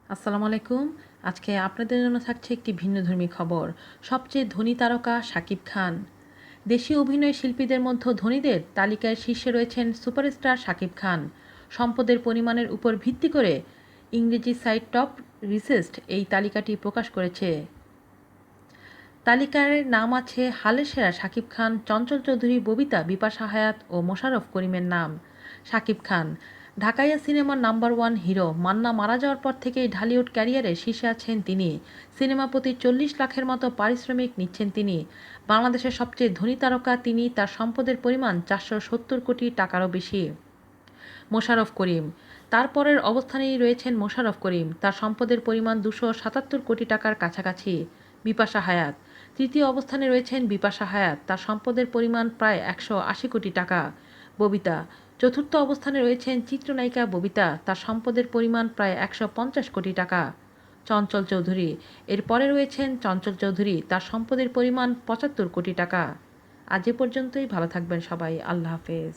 আসসালামু আলাইকুম। আজকে আপনাদের জন্য থাকছে একটি ভিন্নধর্মী খবর। সবচেয়ে ধনী তারকা শাকিব খান। দেশীয় অভিনয় শিল্পীদের মধ্যে ধনীদের তালিকায় শীর্ষে রয়েছেন সুপারস্টার শাকিব খান। সম্পদের পরিমাণের উপর ভিত্তি করে ইংরেজি সাইট টপ রিসেস্ট এই তালিকাটি প্রকাশ করেছে। তালিকার নাম আছে হালের সেরা শাকিব খান, চঞ্চল চৌধুরী, ববিতা, বিপাশা হায়াত ও মোশাররফ করিমের নাম। শাকিব খান ঢাকাইয়া সিনেমার নাম্বার ওয়ান হিরো। মান্না মারা যাওয়ার পর থেকেই ঢালিউড ক্যারিয়ারে শীর্ষে আছেন তিনি। সিনেমা প্রতি 40 লাখের মতো পারিশ্রমিক নিচ্ছেন তিনি। বাংলাদেশের সবচেয়ে ধনী তারকা তিনি। তার সম্পদের পরিমাণ 470 কোটি টাকারও বেশি। মোশাররফ করিম তারপরের অবস্থানেই রয়েছেন মোশাররফ করিম। তার সম্পদের পরিমাণ 277 কোটি টাকার কাছাকাছি। বিপাশা হায়াত তৃতীয় অবস্থানে রয়েছেন বিপাশা হায়াত। তার সম্পদের পরিমাণ প্রায় 180 কোটি টাকা। ববিতা চতুর্থ অবস্থানে রয়েছেন চিত্রনায়িকা ববিতা। তার সম্পদের পরিমাণ প্রায় 150 কোটি টাকা। চঞ্চল চৌধুরী এরপরে রয়েছেন চঞ্চল চৌধুরী। তার সম্পদের পরিমাণ 75 কোটি টাকা। আজ এ পর্যন্তই। ভালো থাকবেন সবাই। আল্লাহ হাফেজ।